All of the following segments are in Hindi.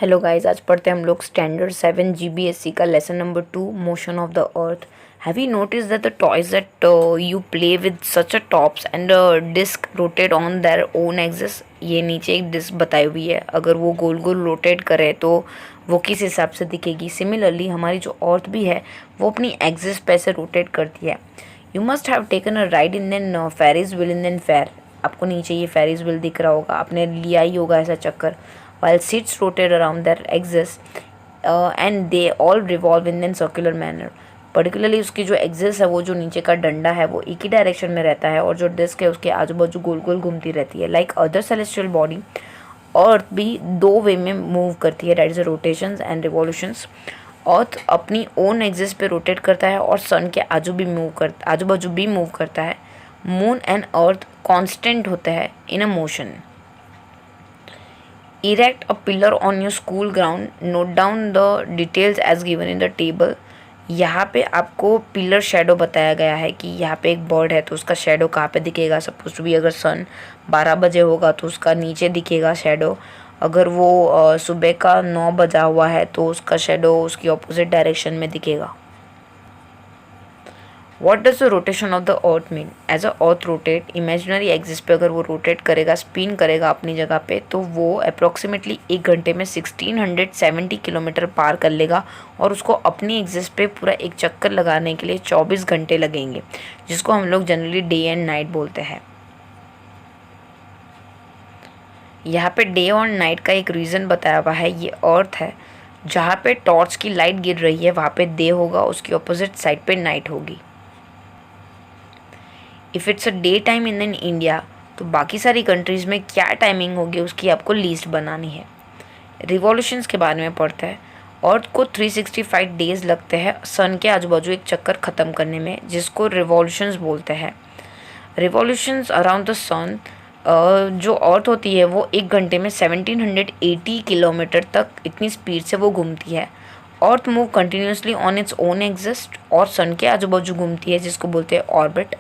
हेलो गाइस, आज पढ़ते हैं हम लोग स्टैंडर्ड 7 GBSE का lesson number 2 motion of the earth. Have you notice that the toys that you play with such a tops and disc rotate on their own axis. ये नीचे एक डिस्क बताई हुई है, अगर वो गोल गोल रोटेट करे तो वो किस हिसाब से दिखेगी। सिमिलरली हमारी जो अर्थ भी है वो अपनी एक्सिस पे से रोटेट करती है। You must have taken a ride in an Ferris wheel in an fair. आपको नीचे ये फेरिस व्हील दिख रहा होगा, आपने लिया ही होगा ऐसा चक्कर। while seats rotate around their axis and they all revolve in a circular manner। Particularly उसकी जो एक्सिस है, वो जो नीचे का डंडा है वो एक ही डायरेक्शन में रहता है और जो डिस्क है उसके आजू बाजू गोल गोल घूमती रहती है। Like other celestial body, earth भी दो वे में मूव करती है, that is rotations and revolutions. Earth अपनी ओन एक्सिस पे रोटेट करता है और सन के आजू बाजू भी मूव करता है। मून एंड अर्थ कांस्टेंट होता है in a motion. Erect a pillar on your school ground. Note down the details as given in the table। यहाँ पे आपको पिलर शेडो बताया गया है कि यहाँ पे एक बर्ड है तो उसका शेडो कहाँ पे दिखेगा। सपोज टू बी अगर सन 12 बजे होगा तो उसका नीचे दिखेगा शेडो। अगर वो सुबह का 9 बजा हुआ है तो उसका शेडो उसकी ऑपोजिट डायरेक्शन में दिखेगा। What does the rotation of the earth mean? As a earth rotate, imaginary axis पे अगर वो रोटेट करेगा, स्पिन करेगा अपनी जगह पे, तो वो अप्रॉक्सीमेटली 1 घंटे में 1670 किलोमीटर पार कर लेगा और उसको अपनी एक्सिस पे पूरा एक चक्कर लगाने के लिए 24 घंटे लगेंगे, जिसको हम लोग जनरली डे एंड नाइट बोलते हैं। यहाँ पे डे और नाइट का एक रीज़न बताया हुआ है। ये अर्थ है, जहाँ पे टॉर्च की लाइट गिर रही है वहाँ पे डे होगा, उसकी अपोजिट साइड पे नाइट होगी। If it's a day time in India, तो बाकी सारी कंट्रीज़ में क्या टाइमिंग होगी उसकी आपको लिस्ट बनानी है। रिवॉल्यूशंस के बारे में पढ़ते हैं। अर्थ को 365 डेज़ लगते हैं सन के आजू बाजू एक चक्कर ख़त्म करने में, जिसको रिवॉल्यूशंस बोलते हैं। रिवॉल्यूशंस अराउंड द सन, जो अर्थ होती है वो 1 घंटे में 1780 किलोमीटर तक इतनी स्पीड से वो घूमती है। अर्थ move continuously on its own exist और सन के आजू बाजू घूमती है, जिसको बोलते हैं ऑर्बिट।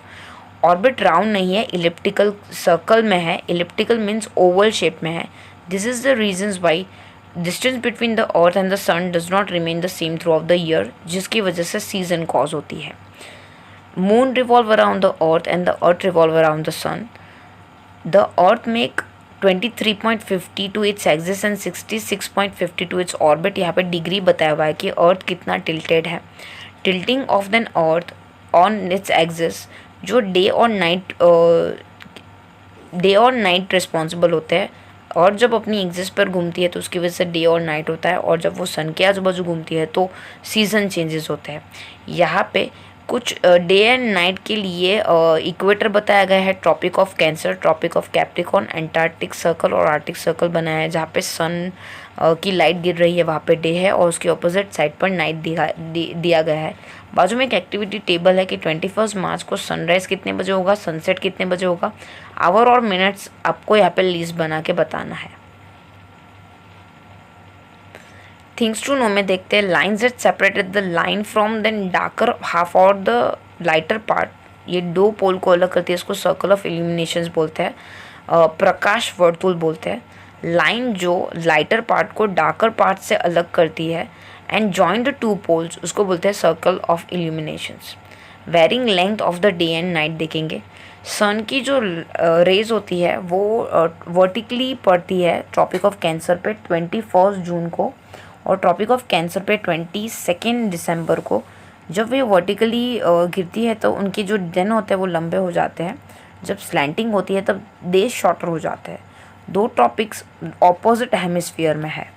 ऑर्बिट राउंड नहीं है, इलिप्टिकल सर्कल में है। इलिप्टिकल मीन्स ओवल शेप में है। This is the reasons why distance between the earth and the sun does not remain the same throughout the year, जिसकी वजह से सीजन कॉज होती है। Moon revolve around the earth and the earth revolve around the sun. The earth make 23.50 to its axis and 66.50 to its orbit. यहाँ पे डिग्री बताया हुआ है कि अर्थ कितना टिल्टेड है। Tilting of then earth on its axis, जो डे और नाइट रिस्पॉन्सिबल होते हैं। और जब अपनी एक्सिस पर घूमती है तो उसकी वजह से डे और नाइट होता है, और जब वो सन के आजू बाजू घूमती है तो सीज़न चेंजेस होते हैं। यहाँ पे कुछ डे एंड नाइट के लिए इक्वेटर बताया गया है, Tropic of Cancer, Tropic of Capricorn, Antarctic Circle और आर्टिक सर्कल बनाया है। जहाँ पे सन की लाइट गिर रही है वहाँ पे डे है और उसके ऑपोजिट साइड पर नाइट दिया गया है। बाजू में एक एक्टिविटी टेबल है कि 21 मार्च को सनराइज़ कितने बजे होगा, सनसेट कितने बजे होगा। आवर और मिनट्स आपको यहाँ पे लिस्ट बना के बताना है। थिंग्स टू नो में देखते हैं। Lines that separated the line from then darker half और द लाइटर पार्ट, ये दो पोल को अलग करती है, इसको सर्कल ऑफ इल्यूमिनेशंस बोलते हैं, प्रकाश वर्तुल बोलते हैं। लाइन जो लाइटर पार्ट को डार्कर पार्ट से अलग करती है and join the two poles, उसको बोलते हैं circle of illuminations. Varying length of the day and night देखेंगे। सन की जो रेज होती है वो वर्टिकली पड़ती है ट्रॉपिक ऑफ कैंसर पे 21 जून को और ट्रॉपिक ऑफ कैंसर पे 22 दिसंबर को। जब वे वर्टिकली गिरती है तो उनके जो दिन होते हैं वो लंबे हो जाते हैं। जब स्लैंटिंग होती है तब डेज शॉर्टर हो जाते हैं। दो टॉपिक्स ऑपोजिट हेमिस्फीयर में है।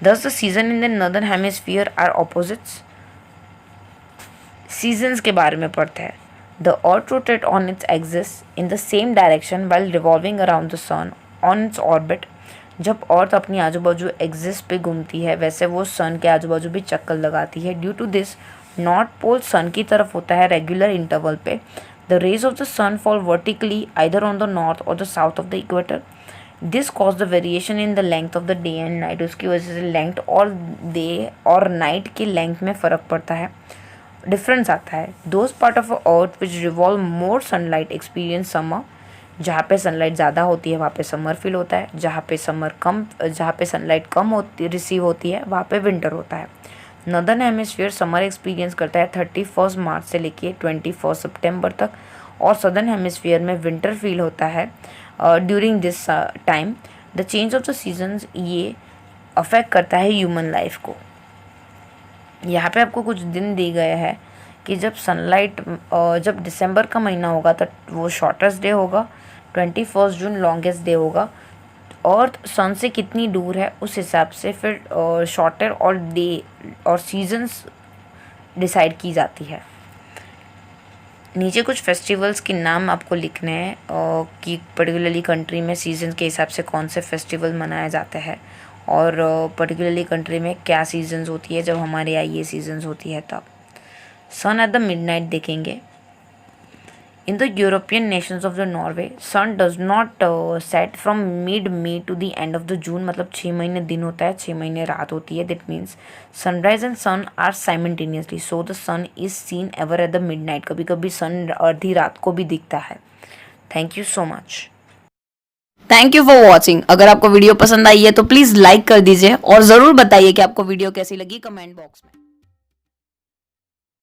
Thus the season in the northern hemisphere are opposites। Seasons के बारे में पढ़ते हैं। The earth rotates on its axis in the same direction while revolving around the sun on its orbit। जब अर्थ अपनी आजू बाजू एक्सिस पे घूमती है वैसे वो सन के आजू बाजू भी चक्कर लगाती है। Due to this, north pole sun की तरफ होता है रेगुलर इंटरवल पे। The rays of the sun fall vertically either on the north और the south of the equator. This cause the variation in the length of the day and night. उसकी वजह से लेंथ और डे और नाइट की लेंथ में फ़र्क पड़ता है, डिफरेंस आता है। Those part of earth which revolve more sunlight experience summer. जहाँ पे सनलाइट ज़्यादा होती है वहाँ पे समर फील होता है, जहाँ पे सनलाइट कम होती रिसीव होती है वहाँ पे विंटर होता है। नॉर्दर्न हेमिस्फीयर समर एक्सपीरियंस करता है 31 मार्च से लेके 21 सितंबर तक, और सदर्न हेमिस्फीयर में विंटर फील होता है during this time. The change of the seasons ये अफेक्ट करता है ह्यूमन लाइफ को। यहाँ पे आपको कुछ दिन दिए गए हैं कि जब दिसंबर का महीना होगा तो वो शॉर्टेस्ट डे होगा, 21 जून लॉन्गेस्ट डे होगा, और सन से कितनी दूर है उस हिसाब से फिर शॉर्टर और डे और सीजन्स डिसाइड की जाती है। नीचे कुछ फेस्टिवल्स के नाम आपको लिखने हैं कि पर्टिकुलरली कंट्री में सीजन के हिसाब से कौन से फेस्टिवल मनाए जाते हैं, और पर्टिकुलरली कंट्री में क्या सीजन्स होती है। जब हमारे यहाँ ये सीजन्स होती है तब सन एट द मिडनाइट देखेंगे। In the European nations of the Norway sun does not set from mid May to the end of the June, मतलब 6 महीने दिन होता है, 6 महीने रात होती है। That means sunrise and sun are simultaneously, so the sun is seen ever at the midnight. कभी कभी सन आधी रात को भी दिखता है। Thank you so much. Thank you for watching. अगर आपको वीडियो पसंद आई है तो प्लीज़ लाइक कर दीजिए और ज़रूर बताइए कि आपको वीडियो कैसी लगी कमेंट बॉक्स में।